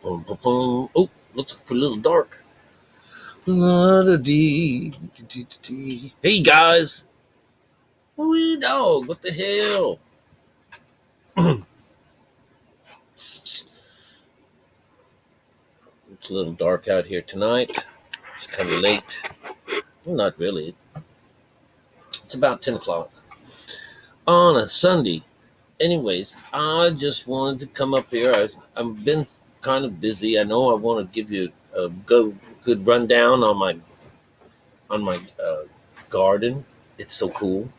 Boom, boom, boom. Oh, looks like a little dark. La-da-dee, dee-dee-dee. Hey guys, wee dog, what the hell? It's a little dark out here tonight. It's kind of late. Well, not really. It's about 10 o'clock on a Sunday. Anyways, I just wanted to come up here. I've been kind of busy. I know I want to give you a good rundown on my garden. It's so cool.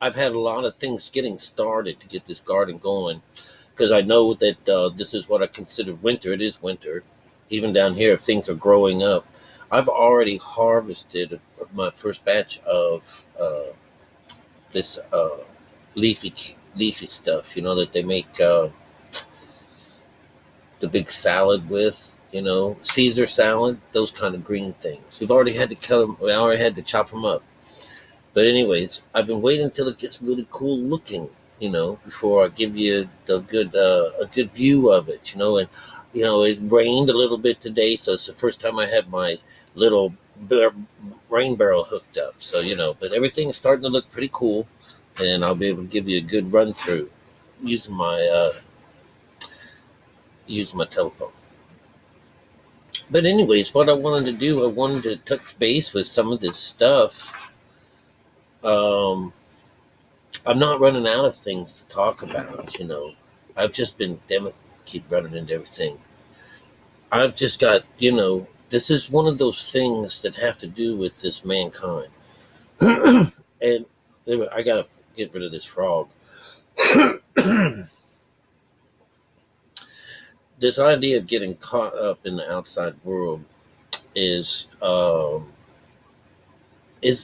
I've had a lot of things getting started to get this garden going because I know that this is what I consider winter. It is winter, even down here. If things are growing up, I've already harvested my first batch of this leafy stuff. You know that they make the big salad with. You know, Caesar salad, those kind of green things. We've already had to cut them. We already had to chop them up. But anyways, I've been waiting until it gets really cool looking, before I give you a good view of it, and it rained a little bit today, so it's the first time I had my little rain barrel hooked up. So but everything is starting to look pretty cool, and I'll be able to give you a good run through using my telephone. But anyways, what I wanted to do, I wanted to touch base with some of this stuff. I'm not running out of things to talk about, I've just been, damn it, keep running into everything. I've just got, this is one of those things that have to do with this mankind. And I gotta get rid of this frog. This idea of getting caught up in the outside world is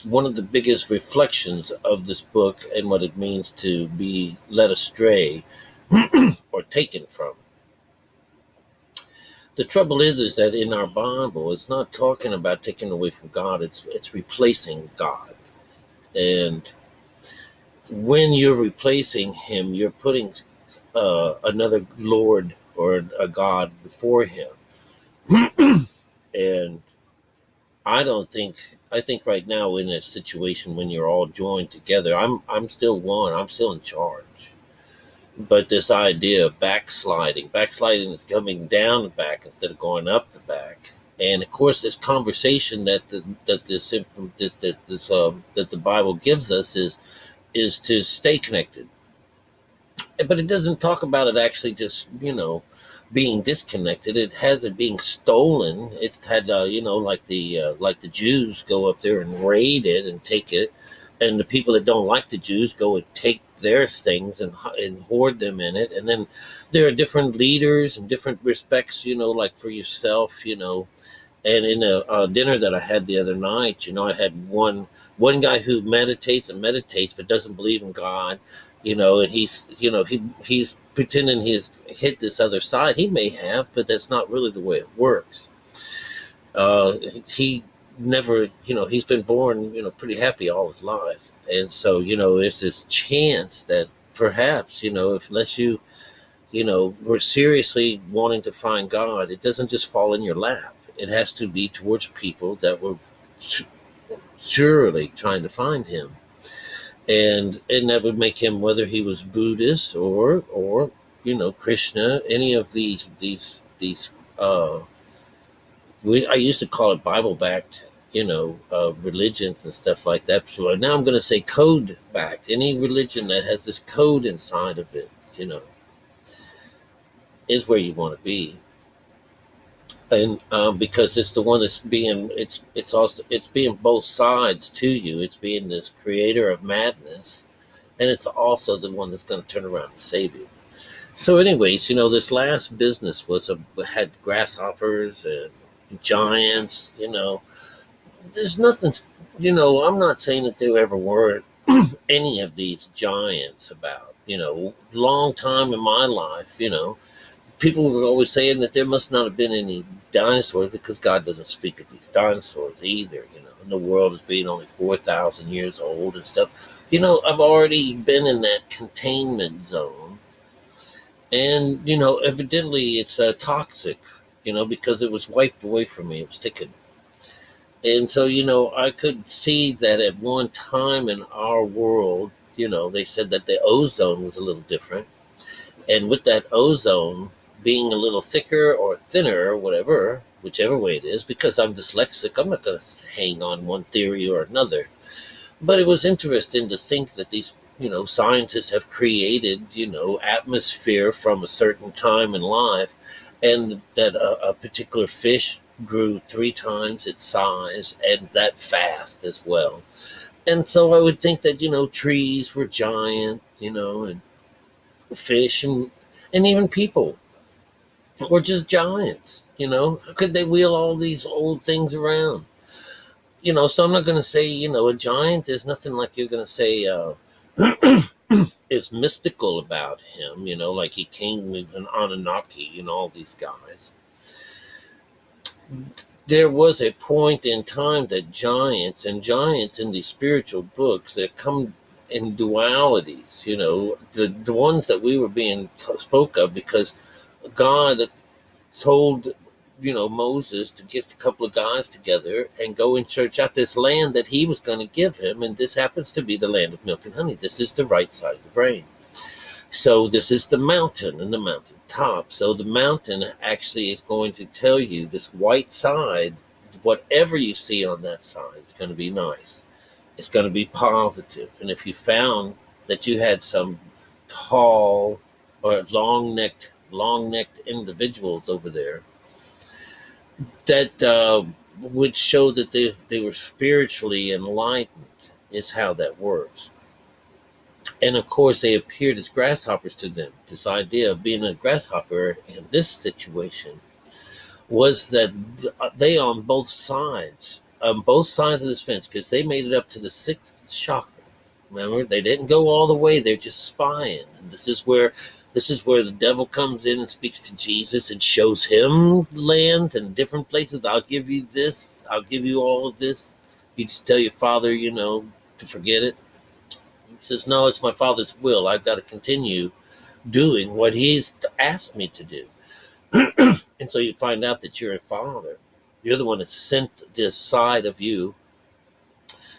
one of the biggest reflections of this book and what it means to be led astray or taken from. The trouble is that in our Bible, it's not talking about taking away from God. It's replacing God. And when you're replacing him, you're putting another Lord or a God before him. And I think right now in a situation when you're all joined together, I'm still one, I'm still in charge. But this idea of backsliding is coming down the back instead of going up the back. And of course, this conversation that the Bible gives us is to stay connected. But it doesn't talk about it actually just being disconnected. It has it being stolen. It's had like the Jews go up there and raid it and take it, and the people that don't like the Jews go and take their things and hoard them in it. And then there are different leaders and different respects, like for yourself, And in a dinner that I had the other night, I had one guy who meditates but doesn't believe in God. And he's pretending he's hit this other side. He may have, but that's not really the way it works. He never, he's been born, pretty happy all his life. And so, there's this chance that perhaps, unless you, were seriously wanting to find God, it doesn't just fall in your lap. It has to be towards people that were surely trying to find him. And that would make him, whether he was Buddhist or Krishna, any of these I used to call it Bible backed, religions and stuff like that. So now I'm going to say code backed. Any religion that has this code inside of it, is where you want to be. And because it's the one that's being, it's being both sides to you. It's being this creator of madness, and it's also the one that's going to turn around and save you. So, anyways, this last business had grasshoppers and giants. There's nothing. I'm not saying that there ever were any of these giants about. Long time in my life. People were always saying that there must not have been any dinosaurs because God doesn't speak of these dinosaurs either, and the world as being only 4,000 years old and stuff. I've already been in that containment zone, And, evidently it's toxic, because it was wiped away from me. It was taken. And so, I could see that at one time in our world, they said that the ozone was a little different. And with that ozone being a little thicker or thinner, or whatever, whichever way it is, because I'm dyslexic, I'm not going to hang on one theory or another. But it was interesting to think that these, scientists have created, atmosphere from a certain time in life, and that a particular fish grew 3 times its size and that fast as well. And so I would think that, trees were giant, and fish and even people were just giants, How could they wheel all these old things around? So I'm not going to say, a giant. There's nothing like you're going to say is mystical about him, like he came with an Anunnaki, all these guys. There was a point in time that giants in these spiritual books that come in dualities, the ones that we were being spoke of because God told Moses to get a couple of guys together and go and search out this land that he was going to give him, and this happens to be the land of milk and honey. This is the right side of the brain. So this is the mountain and the mountain top. So the mountain actually is going to tell you this white side, whatever you see on that side, is going to be nice. It's going to be positive. And if you found that you had some tall or long-necked individuals over there, that would show that they were spiritually enlightened, is how that works. And of course, they appeared as grasshoppers to them. This idea of being a grasshopper in this situation was that they on both sides of this fence, because they made it up to the sixth chakra. Remember, they didn't go all the way; they're just spying. And this is where the devil comes in and speaks to Jesus and shows him lands and different places. I'll give you this. I'll give you all of this. You just tell your father, to forget it. He says, no, it's my father's will. I've got to continue doing what he's asked me to do. And so you find out that you're a father. You're the one that sent this side of you.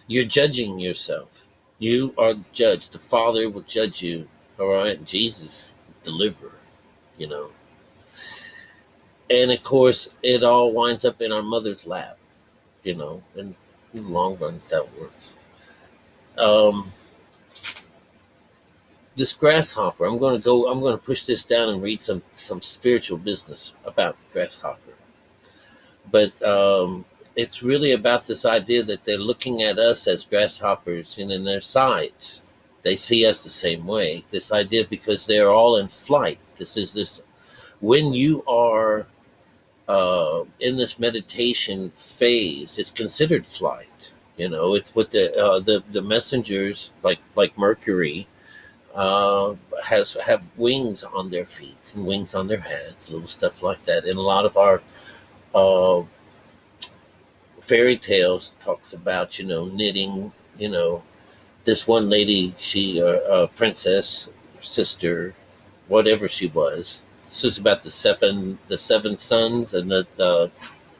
You're judging yourself. You are judged. The Father will judge you. All right? Jesus, deliverer, And of course, it all winds up in our mother's lap, and in the long run, that works. This grasshopper, I'm going to push this down and read some spiritual business about the grasshopper. But it's really about this idea that they're looking at us as grasshoppers, and in their sights, they see us the same way. This idea, because they're all in flight. When you are in this meditation phase, it's considered flight. It's what the messengers, like Mercury, have wings on their feet and wings on their heads, little stuff like that. And a lot of our fairy tales talks about knitting. This one lady, she princess, sister, whatever she was. This is about the seven sons and the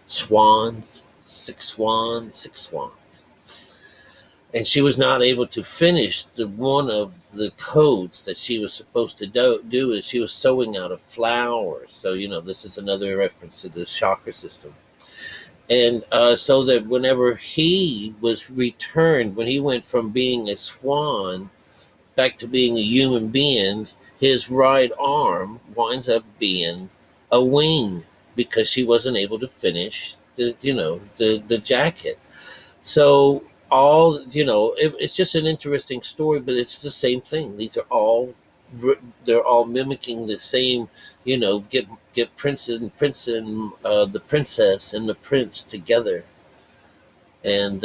swans, six swans. And she was not able to finish one of the codes that she was supposed to do is she was sewing out of flowers. So, this is another reference to the chakra system. And so that whenever he was returned, when he went from being a swan back to being a human being, his right arm winds up being a wing because she wasn't able to finish the jacket. So it's just an interesting story, but it's the same thing. They're all mimicking the same, get prince and the princess and the prince together, and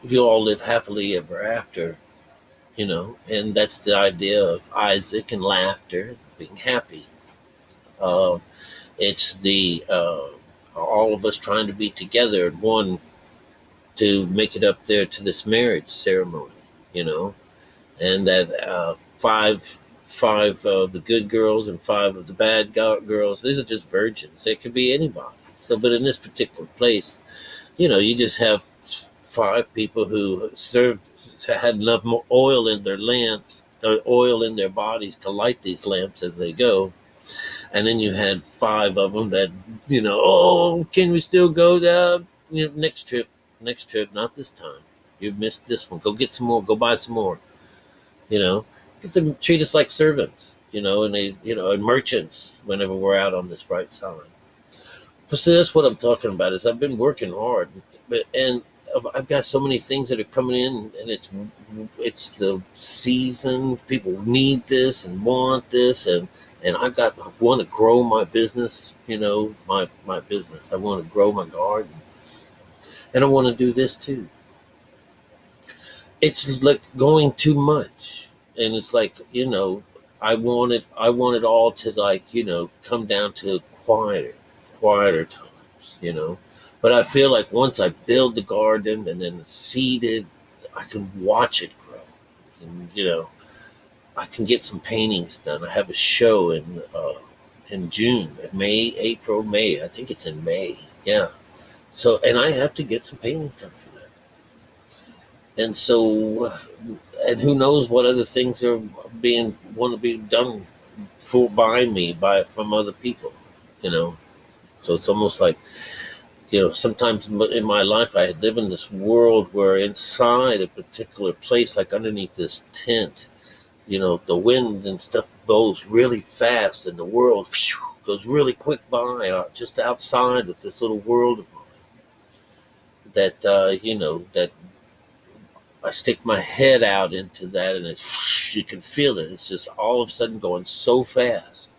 you all live happily ever after, and that's the idea of Isaac and laughter, being happy. It's the all of us trying to be together at one to make it up there to this marriage ceremony, and that five of the good girls and five of the bad girls. These are just virgins. It could be anybody. So, but in this particular place, you just have five people who had enough more oil in their lamps, or oil in their bodies to light these lamps as they go. And then you had five of them that, oh, can we still go down? Next trip, not this time. You missed this one. Go get some more. Go buy some more. You know, because they treat us like servants. And they, and merchants whenever we're out on this bright side. So that's what I'm talking about. Is I've been working hard, and I've got so many things that are coming in, and it's the season. People need this and want this, and I want to grow my business. My business. I want to grow my garden, and I want to do this too. It's like going too much, and it's like I want it all to come down to quieter times. But I feel like once I build the garden and then seed it, I can watch it grow. And I can get some paintings done. I have a show in June, April, May. I think it's in May. Yeah. So, and I have to get some paintings done for that. And so, and who knows what other things are want to be done by me from other people. So it's almost like, sometimes in my life I live in this world where inside a particular place, like underneath this tent, the wind and stuff blows really fast and the world goes really quick by just outside of this little world of mine. That I stick my head out into that and you can feel it. It's just all of a sudden going so fast.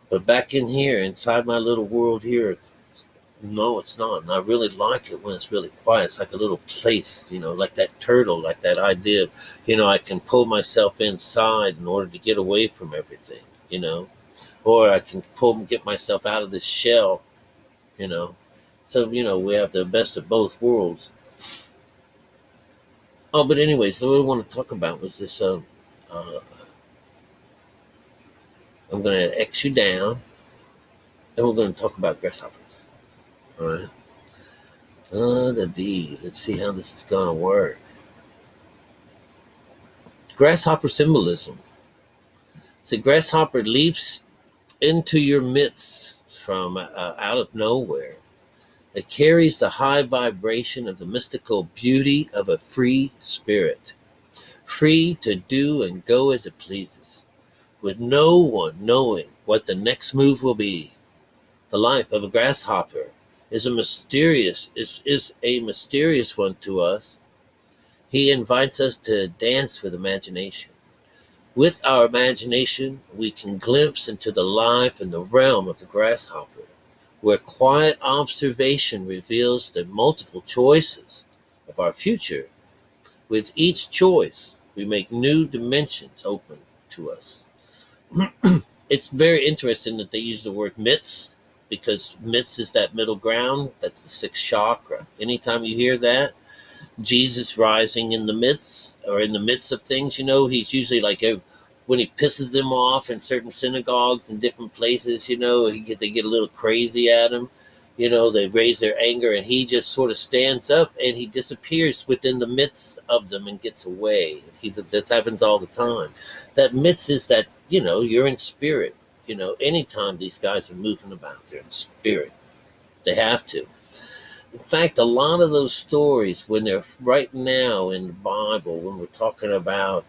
But back in here, inside my little world here, no, it's not. And I really like it when it's really quiet. It's like a little place, like that turtle, like that idea of, I can pull myself inside in order to get away from everything, or I can get myself out of this shell, So, we have the best of both worlds. Oh, but anyways, what I want to talk about was this, I'm going to X you down, and we're going to talk about grasshoppers. All right. Let's see how this is going to work. Grasshopper symbolism. The grasshopper leaps into your midst from out of nowhere. It carries the high vibration of the mystical beauty of a free spirit, free to do and go as it pleases, with no one knowing what the next move will be. The life of a grasshopper is a mysterious one to us. He invites us to dance with imagination. With our imagination, we can glimpse into the life and the realm of the grasshopper, where quiet observation reveals the multiple choices of our future. With each choice, we make new dimensions open to us. It's very interesting that they use the word midst, because midst is that middle ground. That's the sixth chakra. Anytime you hear that, Jesus rising in the midst, or in the midst of things, he's usually like when he pisses them off in certain synagogues and different places, they get a little crazy at him. They raise their anger and he just sort of stands up and he disappears within the midst of them and gets away. That happens all the time. That midst is that, you're in spirit. Anytime these guys are moving about, they're in spirit. They have to. In fact, a lot of those stories, when they're right now in the Bible, when we're talking about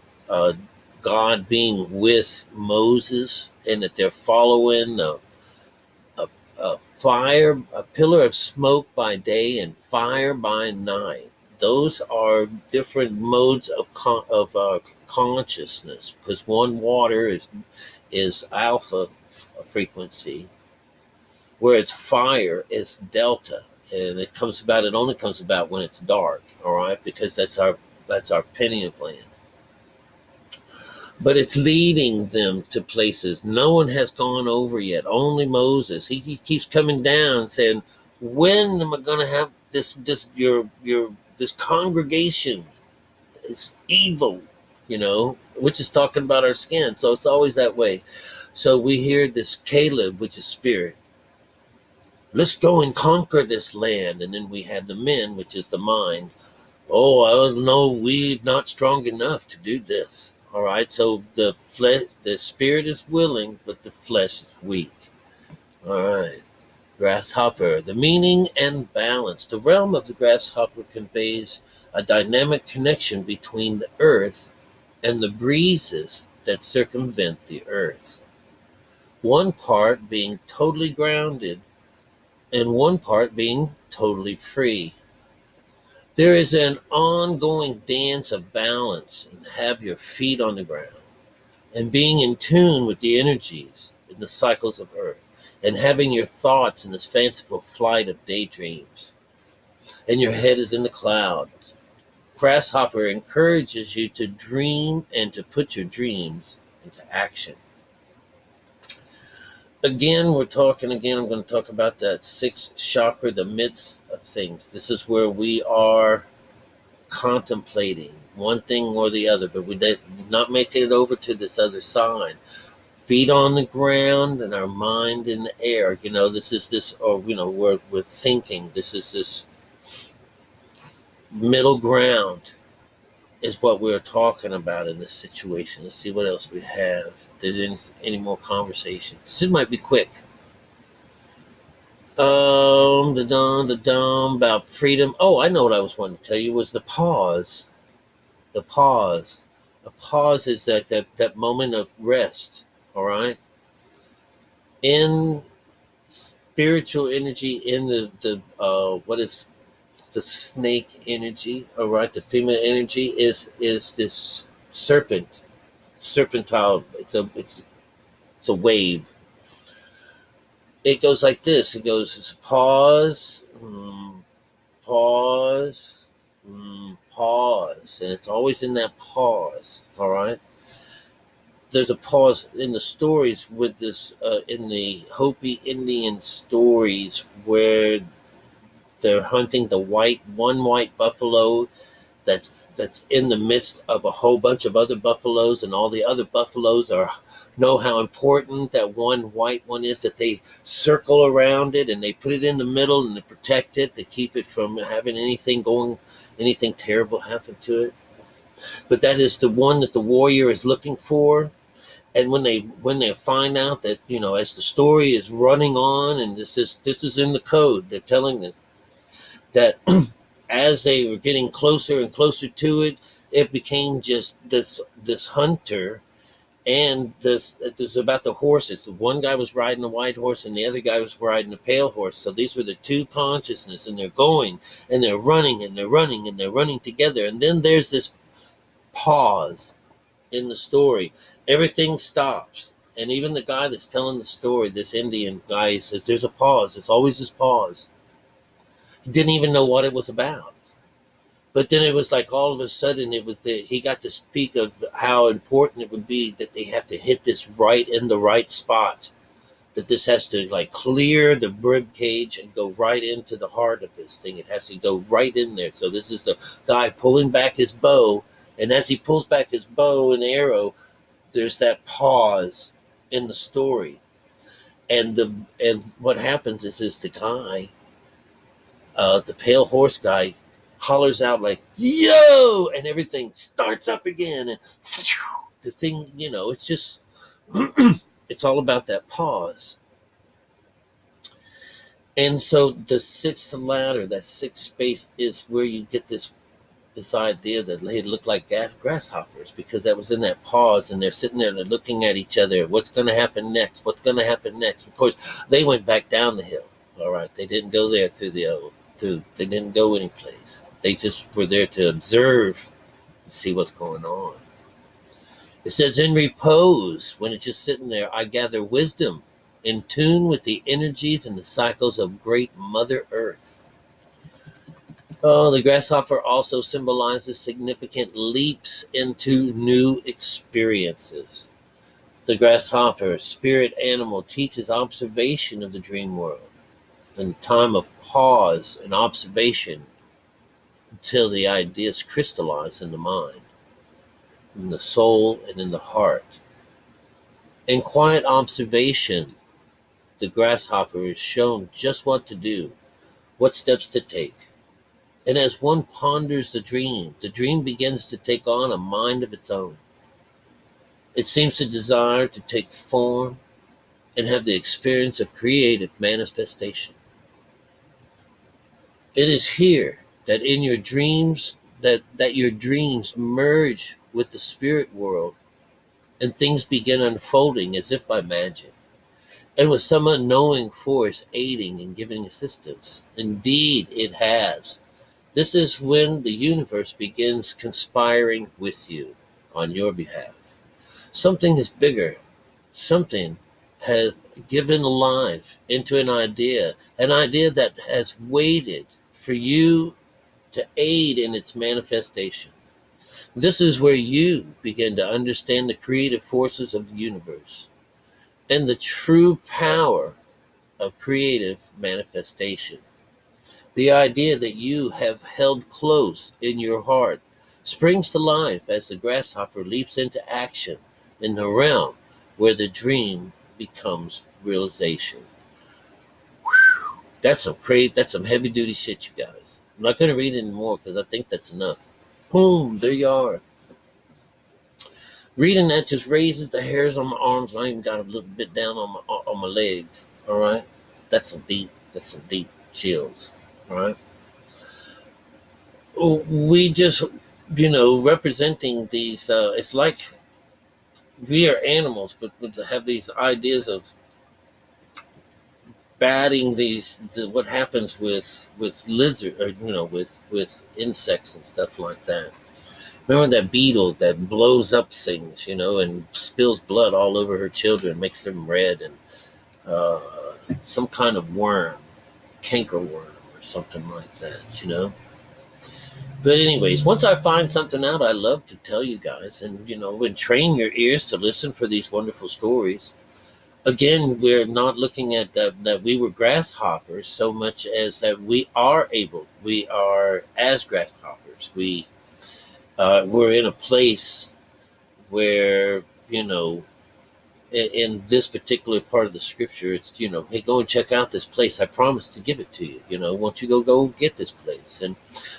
God being with Moses and that they're following a pillar of smoke by day and fire by night. Those are different modes of consciousness, because one water is alpha frequency, whereas fire is delta, and it only comes about when it's dark. All right, because that's our pineal gland. But it's leading them to places no one has gone over yet. Only Moses. He keeps coming down saying, "When am I going to have this congregation? It's evil. which is talking about our skin. So it's always that way. So we hear this Caleb, which is spirit. Let's go and conquer this land. And then we have the men, which is the mind. Oh, I don't know, we're not strong enough to do this. All right, so the spirit is willing, but the flesh is weak. All right. Grasshopper, the meaning and balance. The realm of the grasshopper conveys a dynamic connection between the earth and the breezes that circumvent the earth. One part being totally grounded and one part being totally free. There is an ongoing dance of balance and have your feet on the ground and being in tune with the energies and the cycles of earth and having your thoughts in this fanciful flight of daydreams and your head is in the clouds. Grasshopper encourages you to dream and to put your dreams into action. Again, I'm going to talk about that sixth chakra, the midst of things. This is where we are contemplating one thing or the other, but we did not making it over to this other side. Feet on the ground and our mind in the air. This is this, or, we're thinking. This is this middle ground is what we're talking about in this situation. Let's see what else we have. There's any more conversation. This might be quick. About freedom. Oh, I know what I was wanting to tell you was the pause. The pause. A pause is that moment of rest. All right. In spiritual energy, in the what is the snake energy? All right. The female energy is this serpentile. It's a wave. It goes like this. It goes pause, pause, pause, and it's always in that pause. All right. There's a pause in the stories with this in the Hopi Indian stories where they're hunting the one white buffalo that's in the midst of a whole bunch of other buffaloes, and all the other buffaloes know how important that one white one is, that they circle around it and they put it in the middle and they protect it to keep it from having anything terrible happen to it. But that is the one that the warrior is looking for. And when they find out that, as the story is running on, and this is in the code, they're telling it that as they were getting closer and closer to it, it became just this hunter. And this about the horses. The one guy was riding a white horse and the other guy was riding a pale horse. So these were the two consciousness, and they're going and they're running and they're running and they're running together. And then there's this pause in the story. Everything stops. And even the guy that's telling the story, this Indian guy, he says, there's a pause. It's always this pause. He didn't even know what it was about. But then it was like all of a sudden he got to speak of how important it would be that they have to hit this right in the right spot. That this has to like clear the rib cage and go right into the heart of this thing. It has to go right in there. So this is the guy pulling back his bow. And as he pulls back his bow and arrow, there's that pause in the story. And what happens is the guy, the pale horse guy, hollers out like, yo, and everything starts up again. And the thing, it's just, it's all about that pause. And so the sixth ladder, that sixth space, is where you get this idea that they look like grasshoppers, because that was in that pause, and they're sitting there and they're looking at each other. What's going to happen next? What's going to happen next? Of course, they went back down the hill. All right. They didn't go there they didn't go anyplace. They just were there to observe and see what's going on. It says, in repose, when it's just sitting there, I gather wisdom in tune with the energies and the cycles of great Mother Earth. Oh, the grasshopper also symbolizes significant leaps into new experiences. The grasshopper, spirit animal, teaches observation of the dream world and time of pause and observation until the ideas crystallize in the mind. in the soul, and in the heart. In quiet observation, the grasshopper is shown just what to do, what steps to take. And as one ponders the dream begins to take on a mind of its own. It seems to desire to take form and have the experience of creative manifestation. It is here that in your dreams that your dreams merge with the spirit world and things begin unfolding as if by magic, and with some unknowing force aiding and giving assistance. Indeed, it has. This is when the universe begins conspiring with you on your behalf. Something is bigger. Something has given life into an idea that has waited for you to aid in its manifestation. This is where you begin to understand the creative forces of the universe and the true power of creative manifestation. The idea that you have held close in your heart springs to life as the grasshopper leaps into action in the realm where the dream becomes realization. That's some heavy duty shit, you guys. I'm not going to read anymore because I think that's enough. Boom, there you are. Reading that just raises the hairs on my arms, and I even got a little bit down on my legs. All right, that's some deep chills. All right, we just, representing these. It's like we are animals, but have these ideas of batting what happens with lizard, or with insects and stuff like that. Remember that beetle that blows up things, and spills blood all over her children, makes them red, and uh, some kind of worm, canker worm or something like that. But anyways, once I find something out, I love to tell you guys, and train your ears to listen for these wonderful stories. Again, we're not looking at that we were grasshoppers so much as that we are as grasshoppers. We're in a place where, in this particular part of the scripture, it's, hey, go and check out this place. I promise to give it to you. Won't you go get this place?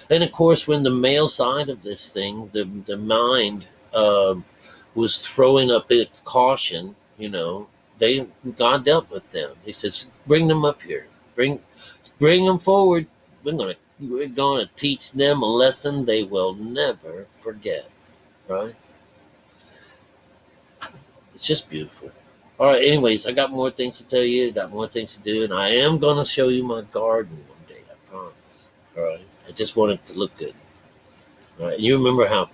And of course, when the male side of this thing, the mind was throwing up its caution, God dealt with them. He says, bring them up here. Bring them forward. We're gonna teach them a lesson they will never forget. Right? It's just beautiful. All right. Anyways, I got more things to tell you. Got more things to do, and I am gonna show you my garden one day. I promise. All right. I just want it to look good. All right. You remember how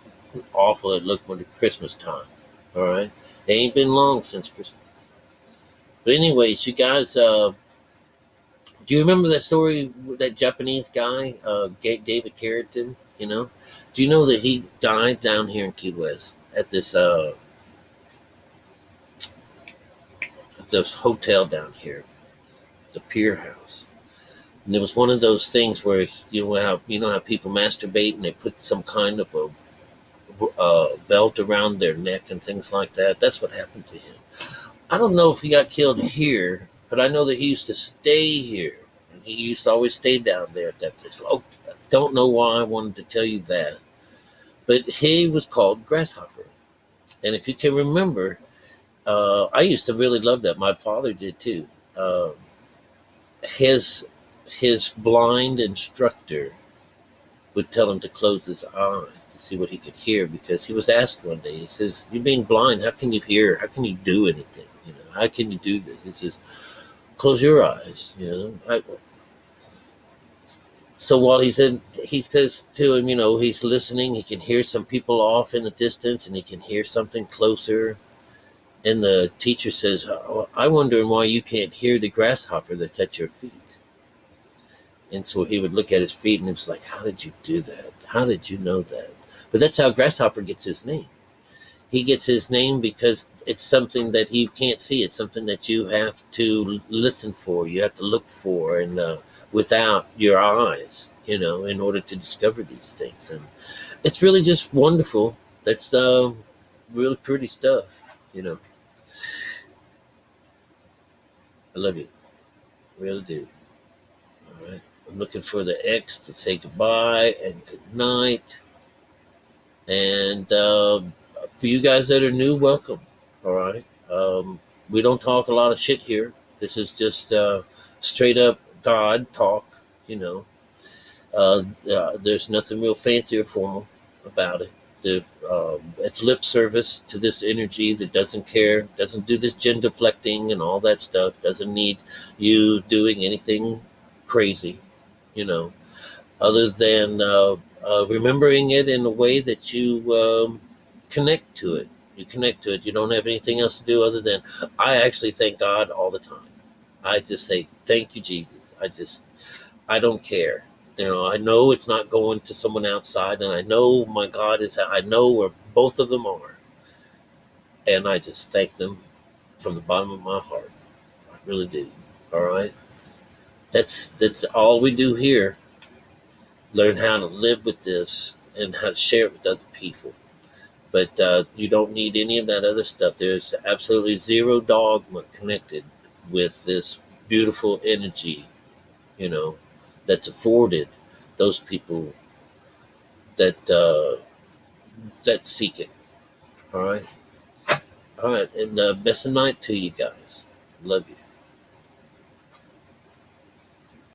awful it looked when it's Christmas time. All right. It ain't been long since Christmas. But anyways, you guys. Do you remember that story with that Japanese guy, David Carrington? Do you know that he died down here in Key West at this hotel down here, the Pier House? And it was one of those things where how people masturbate and they put some kind of a belt around their neck and things like that. That's what happened to him. I don't know if he got killed here, but I know that he used to stay here. And he used to always stay down there at that place. Oh, I don't know why I wanted to tell you that. But he was called Grasshopper. And if you can remember, I used to really love that. My father did too. His blind instructor would tell him to close his eyes to see what he could hear, because he was asked one day, he says, "You being blind, how can you hear? How can you do anything? How can you do this?" He says, "Close your eyes." So while he says to him, he's listening, he can hear some people off in the distance and he can hear something closer. And the teacher says, "Oh, I wonder why you can't hear the grasshopper that's at your feet." And so he would look at his feet and it's like, "How did you do that? How did you know that?" But that's how Grasshopper gets his name. He gets his name because it's something that you can't see. It's something that you have to listen for. You have to look for, and without your eyes, in order to discover these things. And it's really just wonderful. That's really pretty stuff, you know. I love you. Really do. All right. I'm looking for the X to say goodbye and good night. And for you guys that are new, welcome. All right. We don't talk a lot of shit here. This is just straight up God talk, you know. There's nothing real fancy or formal about it. It's lip service to this energy that doesn't care, doesn't do this gin deflecting and all that stuff, doesn't need you doing anything crazy, you know, other than remembering it in a way that you connect to it. You connect to it. You don't have anything else to do other than, I actually thank God all the time. I just say, thank you, Jesus. I don't care. You know, I know it's not going to someone outside, and I know my God is, I know where both of them are. And I just thank them from the bottom of my heart. I really do. All right. That's all we do here. Learn how to live with this and how to share it with other people. But you don't need any of that other stuff. There's absolutely zero dogma connected with this beautiful energy, you know, that's afforded those people that that seek it. All right, all right, and best of night to you guys. Love you.